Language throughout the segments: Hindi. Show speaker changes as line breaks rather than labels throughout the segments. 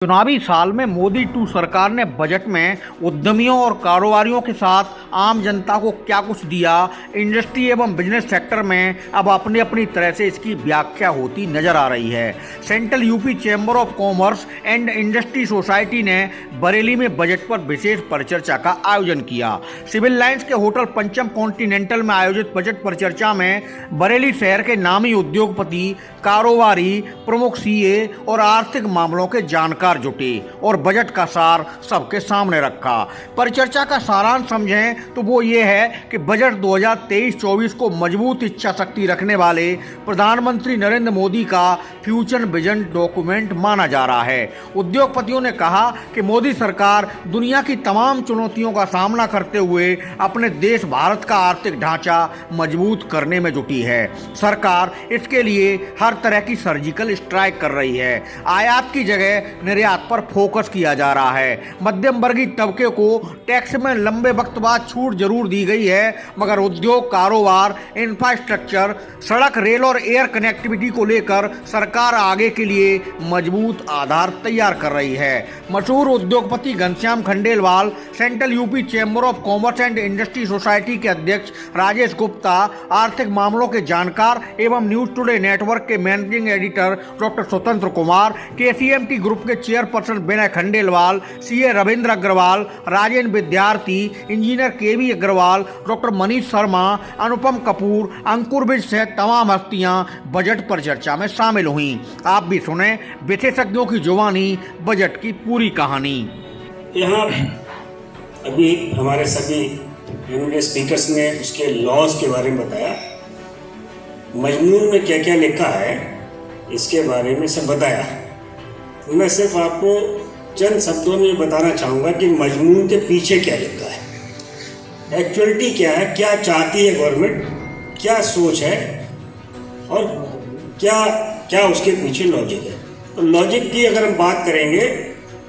चुनावी साल में मोदी 2 सरकार ने बजट में उद्यमियों और कारोबारियों के साथ आम जनता को क्या कुछ दिया, इंडस्ट्री एवं बिजनेस सेक्टर में अब अपनी अपनी तरह से इसकी व्याख्या होती नजर आ रही है। Central UP chamber of commerce and industry society ने बरेली में बजट पर विशेष परिचर्चा का आयोजन किया। सिविल लाइंस के होटल पंचम कॉन्टिनेंटल में आयोजित बजट परिचर्चा में बरेली शहर के नामी उद्योगपति, कारोबारी, प्रमुख सीए और आर्थिक मामलों के जानकार जुटे और बजट का सार सबके सामने रखा। परिचर्चा का सारांश समझें तो वो ये है कि बजट 2023-24 को मजबूत इच्छा शक्ति रखने वाले प्रधानमंत्री नरेंद्र मोदी का फ्यूचर विजन डॉक्यूमेंट माना जा रहा है। उद्योगपतियों ने कहा कि मोदी सरकार दुनिया की तमाम चुनौतियों का सामना करते हुए अपने देश भारत का आर्थिक ढांचा मजबूत करने में जुटी है। सरकार इसके लिए हर तरह की सर्जिकल स्ट्राइक कर रही है। आयात की जगह निर्यात पर फोकस किया जा रहा है। मध्यम वर्गीय तबके को टैक्स में लंबे वक्त बाद छूट जरूर दी गई है, मगर उद्योग, कारोबार, इंफ्रास्ट्रक्चर, सड़क, रेल और एयर कनेक्टिविटी को लेकर सरकार आगे के लिए मजबूत आधार तैयार कर रही है। मशहूर उद्योगपति Ghanshyam Khandelwal, central UP chamber of commerce and industry society के अध्यक्ष राजेश गुप्ता, आर्थिक मामलों के जानकार एवं न्यूज टुडे नेटवर्क के मैनेजिंग एडिटर डॉक्टर स्वतंत्र कुमार, केसीएमटी ग्रुप के चेयरपर्सन विनय खंडेलवाल, सीए रविंद्र अग्रवाल, राजेंद्र विद्यार्थी, इंजीनियर केवी अग्रवाल, डॉक्टर मनीष शर्मा, अनुपम कपूर, अंकुर विज सहित तमाम हस्तियां बजट पर चर्चा में शामिल हुईं। आप भी सुने विशेषज्ञों की जुबानी बजट की पूरी कहानी।
यहाँ अभी हमारे सभी स्पीकर्स ने उसके लॉज के बारे में बताया, मजमून में क्या क्या लिखा है इसके बारे में सब बताया। मैं सिर्फ आपको चंद शब्दों में बताना चाहूँगा कि मजमून के पीछे क्या लिखा है, एक्चुअलिटी क्या है, क्या चाहती है गवर्नमेंट, क्या सोच है और क्या क्या उसके पीछे लॉजिक है। तो लॉजिक की अगर हम बात करेंगे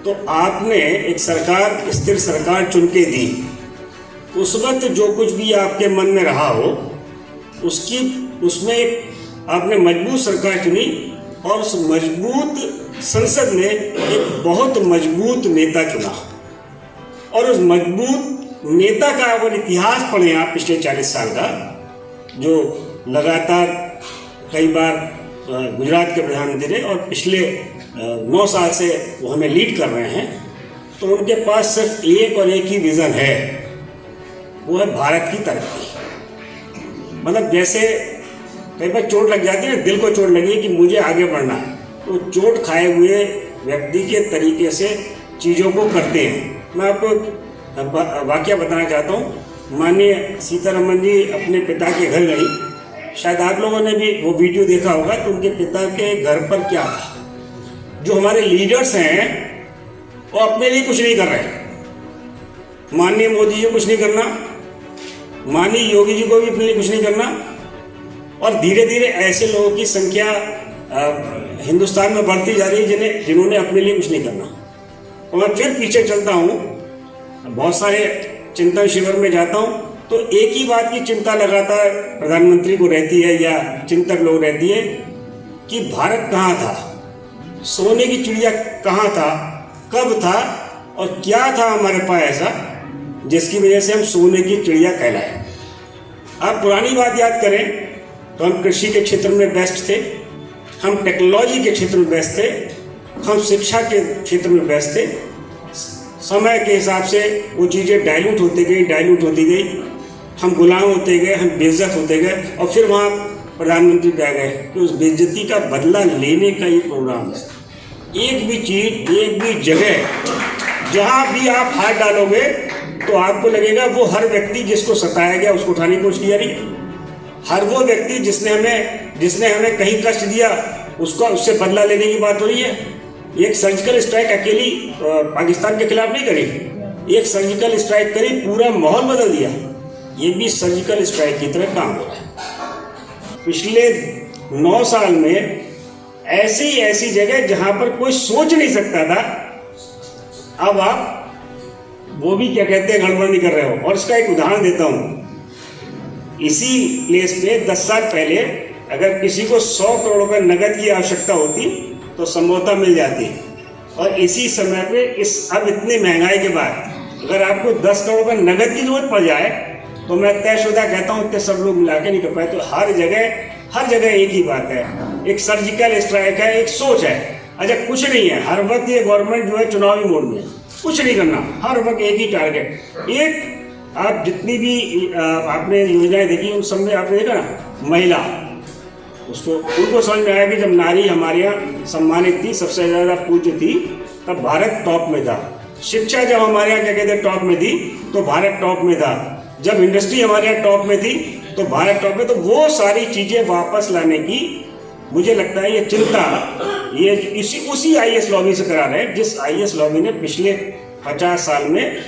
तो आपने एक सरकार, स्थिर सरकार चुन के दी, उस वक्त जो कुछ भी आपके मन में रहा हो उसमें आपने मजबूत सरकार चुनी और उस मजबूत संसद ने एक बहुत मजबूत नेता चुना। और उस मजबूत नेता का अगर इतिहास पढ़ें आप पिछले 40 साल का, जो लगातार कई बार गुजरात के प्रधानमंत्री रहे और पिछले 9 साल से वो हमें लीड कर रहे हैं, तो उनके पास सिर्फ एक और एक ही विज़न है, वो है भारत की तरक्की। मतलब जैसे कई बार चोट लग जाती है, दिल को चोट लगी कि मुझे आगे बढ़ना है, तो चोट खाए हुए व्यक्ति के तरीके से चीज़ों को करते हैं। मैं आपको वाकया बताना चाहता हूँ। माननीय सीतारमन जी अपने पिता के घर गई, शायद आप लोगों ने भी वो वीडियो देखा होगा। तो उनके पिता के घर पर क्या था, जो हमारे लीडर्स हैं वो अपने लिए कुछ नहीं कर रहे। माननीय मोदी जी कुछ नहीं करना, माननीय योगी जी को भी अपने लिए कुछ नहीं करना, और धीरे धीरे ऐसे लोगों की संख्या हिंदुस्तान में बढ़ती जा रही है जिन्होंने अपने लिए कुछ नहीं करना। और मैं फिर पीछे चलता हूँ, बहुत सारे चिंतन शिविर में जाता हूँ, तो एक ही बात की चिंता लगातार प्रधानमंत्री को रहती है या चिंतक लोग रहती है कि भारत कहाँ था, सोने की चिड़िया कहाँ था, कब था और क्या था हमारे पास ऐसा जिसकी वजह से हम सोने की चिड़िया कहलाए। आप पुरानी बात याद करें तो हम कृषि के क्षेत्र में बेस्ट थे, हम टेक्नोलॉजी के क्षेत्र में बेस्ट थे, हम शिक्षा के क्षेत्र में बेस्ट थे। समय के हिसाब से वो चीज़ें डाइल्यूट होती गई, हम गुलाम होते गए, हम बेइज्जत होते गए, और फिर वहाँ प्रधानमंत्री पे आ गए कि उस बेइज्जती का बदला लेने का ये प्रोग्राम है। एक भी चीज़, एक भी जगह जहाँ भी आप हाथ डालोगे तो आपको लगेगा वो हर व्यक्ति जिसको सताया गया उसको उठाने की कोशिश की जा रही है। हर वो व्यक्ति जिसने हमें कहीं कष्ट दिया उससे बदला लेने की बात हो रही है। एक सर्जिकल स्ट्राइक अकेली पाकिस्तान के खिलाफ नहीं करी, एक सर्जिकल स्ट्राइक करी, पूरा माहौल बदल दिया। ये भी सर्जिकल स्ट्राइक की तरह काम हो रहा है। पिछले 9 साल में ऐसी जगह जहां पर कोई सोच नहीं सकता था, अब आप वो भी क्या कहते हैं गड़बड़ नहीं कर रहे हो। और इसका एक उदाहरण देता हूँ। इसी प्लेस पे 10 साल पहले अगर किसी को 100 करोड़ रुपए नगद की आवश्यकता होती तो संभवतः मिल जाती, और इसी समय पे अब इतनी महंगाई के बाद अगर आपको 10 करोड़ का नगद की जरूरत पड़ जाए तो मैं तयशुदा कहता हूँ इतने सब लोग मिला के नहीं कर पाए। तो हर जगह एक ही बात है, एक सर्जिकल स्ट्राइक है, एक सोच है। अच्छा कुछ नहीं है, हर वक्त ये गवर्नमेंट जो है चुनावी मोड में, कुछ नहीं करना, हर वक्त एक ही टारगेट। एक आप जितनी भी आपने योजनाएं देखी उन सब में आपने देखा ना, महिला उनको समझ में आया कि जब नारी हमारे यहाँ सम्मानित थी, सबसे ज़्यादा पूज्य थी, तब भारत टॉप में था। शिक्षा जब हमारे यहाँ क्या कहते टॉप में थी तो भारत टॉप में था। जब इंडस्ट्री हमारे यहाँ टॉप में थी तो भारत टॉप में। तो वो सारी चीज़ें वापस लाने की मुझे लगता है ये चिंता ये उसी आईएएस लॉबी से करा रहे हैं, जिस आईएएस लॉबी ने पिछले 50 साल में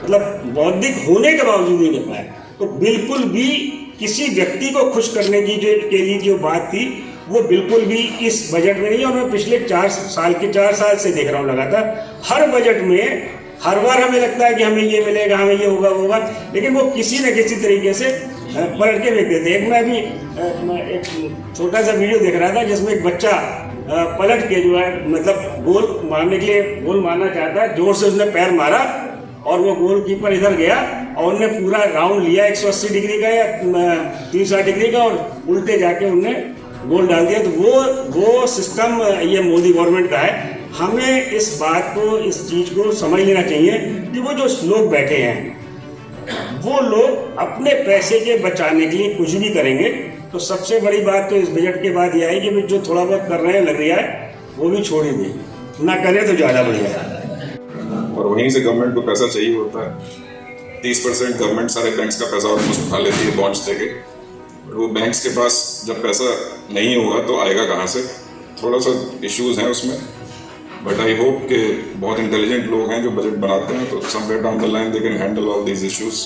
मतलब बौद्धिक होने के बावजूद नहीं कर पाया। तो बिल्कुल भी किसी व्यक्ति को खुश करने की के लिए जो बात थी वो बिल्कुल भी इस बजट में नहीं है। और मैं पिछले 4 साल से देख रहा हूँ लगातार, हर बजट में हर बार हमें लगता है कि हमें ये मिलेगा, हमें ये होगा वो होगा, लेकिन वो किसी न किसी तरीके से पलट के फेंक देते। एक मैं अभी एक छोटा सा वीडियो देख रहा था जिसमें एक बच्चा पलट के जो है मतलब गोल मारने के लिए गोल मारना चाहता है, जोर से उसने पैर मारा और वो गोलकीपर इधर गया और उन्होंने पूरा राउंड लिया 180 डिग्री का या 360 डिग्री का और उल्टे जाके उनने गोल डाल दिया। तो वो सिस्टम ये मोदी गवर्नमेंट का है। हमें इस बात को, इस चीज़ को समझ लेना चाहिए कि वो जो लोग बैठे हैं वो लोग अपने पैसे के बचाने के लिए कुछ भी करेंगे। तो सबसे बड़ी बात तो इस बजट के बाद यह है कि जो थोड़ा बहुत कर रहे हैं लग रहा है वो भी छोड़ ही दें, ना करें तो ज़्यादा बढ़िया है।
और वहीं से गवर्नमेंट को पैसा चाहिए होता है। 30% गवर्नमेंट सारे बैंक्स का पैसा ऑलमोस्ट उठा लेती है बॉन्ड्स देके। वो बैंक्स के पास जब पैसा नहीं होगा तो आएगा कहाँ से? थोड़ा सा इश्यूज हैं उसमें, बट आई होप कि बहुत इंटेलिजेंट लोग हैं जो बजट बनाते हैं, तो somewhere down the line they can handle all these issues.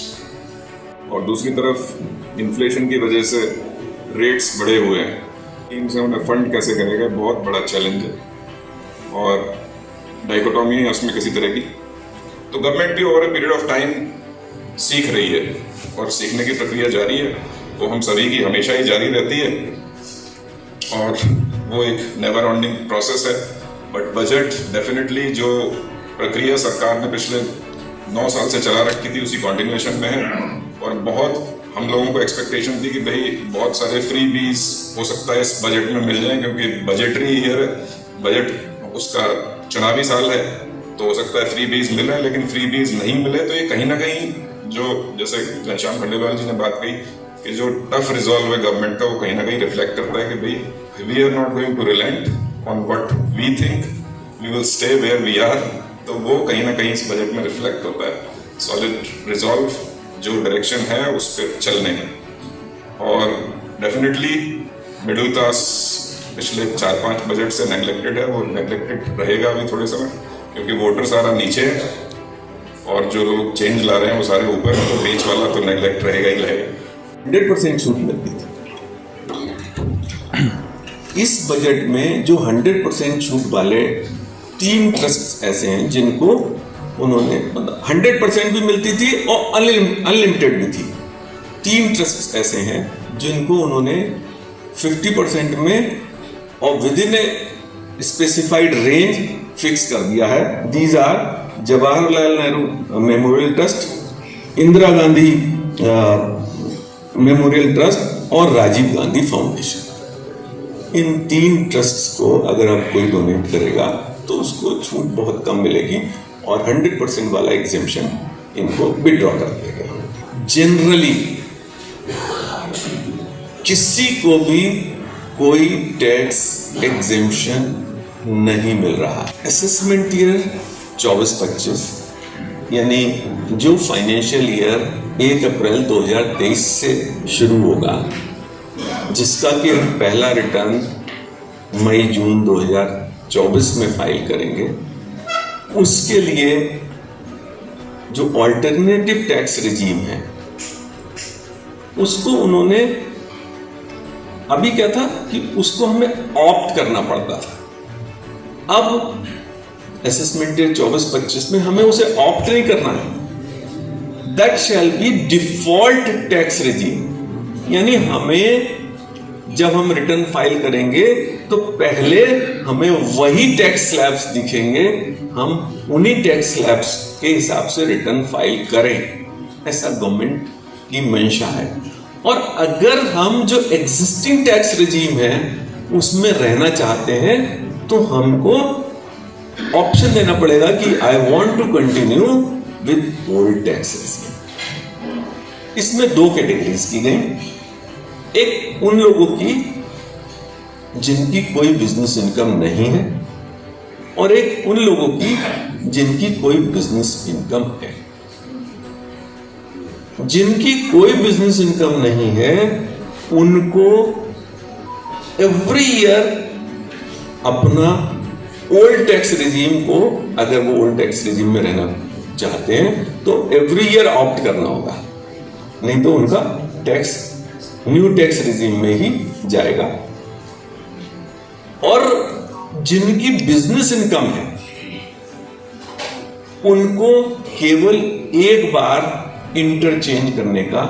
और दूसरी तरफ इन्फ्लेशन की वजह से रेट्स बढ़े हुए हैं, टीम से उन्हें फंड कैसे करेगा बहुत बड़ा चैलेंज है और डाइकोटॉमी है उसमें किसी तरह की। तो गवर्नमेंट भी over a period of time सीख रही है और सीखने की प्रक्रिया जारी है, वो हम सभी की हमेशा ही जारी रहती है और वो एक नेवर एंडिंग प्रोसेस है। बट बजट डेफिनेटली जो प्रक्रिया सरकार ने पिछले 9 साल से चला रखी थी उसी कॉन्टिन्यूएशन में है। और बहुत हम लोगों को एक्सपेक्टेशन थी कि भाई बहुत सारे फ्री बीज हो सकता है इस बजट में मिल जाएं, क्योंकि बजटरी ईयर बजट उसका चुनावी साल है, तो हो सकता है फ्री बीज मिले, लेकिन फ्री बीज नहीं मिले तो ये कहीं ना कहीं जो जैसे घनश्याम खंडेलवाल जी ने बात कही कि जो टफ रिजॉल्व है गवर्नमेंट का वो कहीं ना कहीं रिफ्लेक्ट करता है कि भाई we are not going to relent on what we think, we will stay where we are. तो वो कहीं ना कहीं इस बजट में रिफ्लेक्ट होता है। सॉलिड रिजॉल्व जो डायरेक्शन है उस पर चलने हैं। और डेफिनेटली मिडिल क्लास पिछले 4-5 बजट से नेग्लेक्टेड है, वो नेग्लेक्टेड रहेगा अभी थोड़े समय, क्योंकि वोटर सारा नीचे है और जो लोग चेंज ला रहे हैं वो सारे ऊपर हैं, तो बीच वाला तो नेग्लेक्ट रहेगा ही रहेगा।
100% छूट मिलती थी। इस बजट में जो 100% छूट वाले 3 ट्रस्ट ऐसे हैं जिनको उन्होंने 100% भी मिलती थी और अनलिमिटेड भी थी। 3 ट्रस्ट ऐसे हैं जिनको उन्होंने 50% में और within a specified range fix कर दिया है। These are Jawaharlal Nehru memorial trust, Indira Gandhi memorial trust और राजीव गांधी फाउंडेशन। इन 3 ट्रस्ट्स को अगर अब कोई डोनेट करेगा तो उसको छूट बहुत कम मिलेगी और 100% वाला एग्जेम्पशन इनको विड्रॉ कर देगा। जनरली किसी को भी कोई टैक्स एग्जेम्पशन नहीं मिल रहा। असेसमेंट ईयर 24-25 यानी जो फाइनेंशियल ईयर 1 अप्रैल 2023 से शुरू होगा, जिसका कि हम पहला रिटर्न मई-जून 2024 में फाइल करेंगे, उसके लिए जो ऑल्टरनेटिव टैक्स रिजीम है उसको उन्होंने अभी क्या था कि उसको हमें ऑप्ट करना पड़ता था। अब असेसमेंट ईयर 24-25 में हमें उसे ऑप्ट नहीं करना है। That shall be default tax regime, यानी हमें जब हम रिटर्न फाइल करेंगे तो पहले हमें वही टैक्स स्लैब्स दिखेंगे, हम उन्हीं टैक्स स्लैब्स के हिसाब से रिटर्न फाइल करें, ऐसा गवर्नमेंट की मंशा है। और अगर हम जो एग्जिस्टिंग टैक्स रिजीम है उसमें रहना चाहते हैं तो हमको ऑप्शन देना पड़ेगा कि I want to continue with old tax regime. इसमें दो कैटेगरीज की गई, एक उन लोगों की जिनकी कोई बिजनेस इनकम नहीं है और एक उन लोगों की जिनकी कोई बिजनेस इनकम है। जिनकी कोई बिजनेस इनकम नहीं है उनको एवरी ईयर अपना ओल्ड टैक्स रिजीम को, अगर वो ओल्ड टैक्स रिजीम में रहना चाहते हैं तो एवरी ईयर ऑप्ट करना होगा, नहीं तो उनका टैक्स न्यू टैक्स रिजीम में ही जाएगा। और जिनकी बिजनेस इनकम है उनको केवल एक बार इंटरचेंज करने का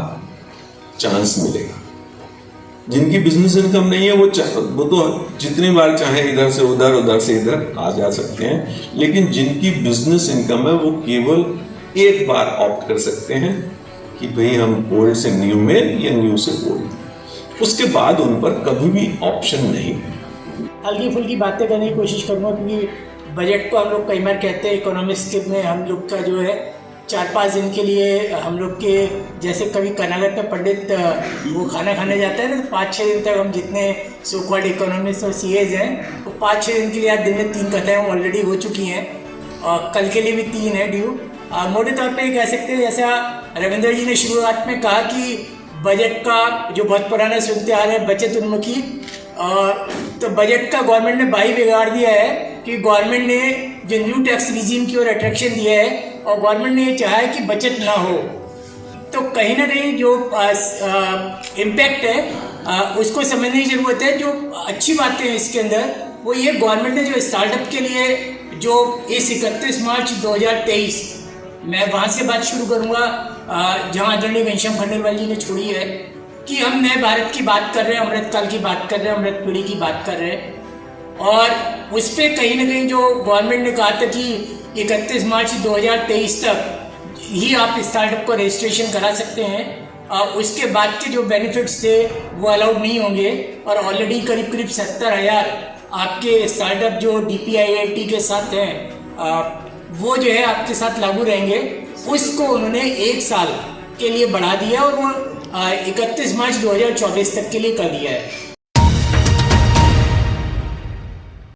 चांस मिलेगा। जिनकी बिजनेस इनकम नहीं है वो तो जितनी बार चाहे इधर से उधर, उधर से इधर आ जा सकते हैं, लेकिन जिनकी बिजनेस इनकम है वो केवल एक बार ऑप्ट कर सकते हैं कि भाई हम ओल्ड से न्यू में या न्यू से ओल्ड। उसके बाद उन पर कभी भी ऑप्शन नहीं।
हल्की फुल्की बातें करने की कोशिश करूँगा, क्योंकि बजट को हम लोग कई बार कहते हैं इकोनॉमिक्स में हम लोग का जो है 4-5 दिन के लिए हम लोग के, जैसे कभी कर्नाटक में पंडित वो खाना खाने जाता है ना, तो 5-6 दिन तक हम जितने सो कॉल्ड इकोनॉमिस्ट और सीएज हैं तो 5-6 दिन के लिए आज दिन में 3 कथाएँ ऑलरेडी हो चुकी हैं और कल के लिए भी 3 है ड्यू। मोटे तौर पे कह सकते हैं, जैसा रविंद्र जी ने शुरुआत में कहा कि बजट का जो बहुत पुराना सुनते आ रहे हैं बचत उन्मुखी, तो बजट का गवर्नमेंट ने भाई बिगाड़ दिया है कि गवर्नमेंट ने जो न्यू टैक्स रिजीम की ओर अट्रैक्शन दिया है और गवर्नमेंट ने ये चाहा है कि बचत ना हो। तो कहीं ना कहीं जो इम्पैक्ट है उसको समझने की ज़रूरत है। जो अच्छी बातें हैं इसके अंदर वो ये, गवर्नमेंट ने जो स्टार्टअप के लिए जो इस 31 मार्च 2023, मैं वहाँ से बात शुरू करूँगा जहाँ आदरणीय घनश्याम खंडेलवाल जी ने छोड़ी है कि हम नए भारत की बात कर रहे हैं, अमृतकाल की बात कर रहे हैं, अमृत पीढ़ी की बात कर रहे हैं। और उस पर कहीं ना कहीं जो गवर्नमेंट ने कहा था कि 31 मार्च 2023 तक ही आप स्टार्टअप को रजिस्ट्रेशन करा सकते हैं, उसके बाद के जो बेनिफिट्स थे वो अलाउड नहीं होंगे और ऑलरेडी करीब 70,000 आपके स्टार्टअप जो DPIIT के साथ हैं वो जो है आपके साथ लागू रहेंगे। उसको उन्होंने 1 साल के लिए बढ़ा दिया और वो 31 मार्च 2024 तक के लिए कर दिया है।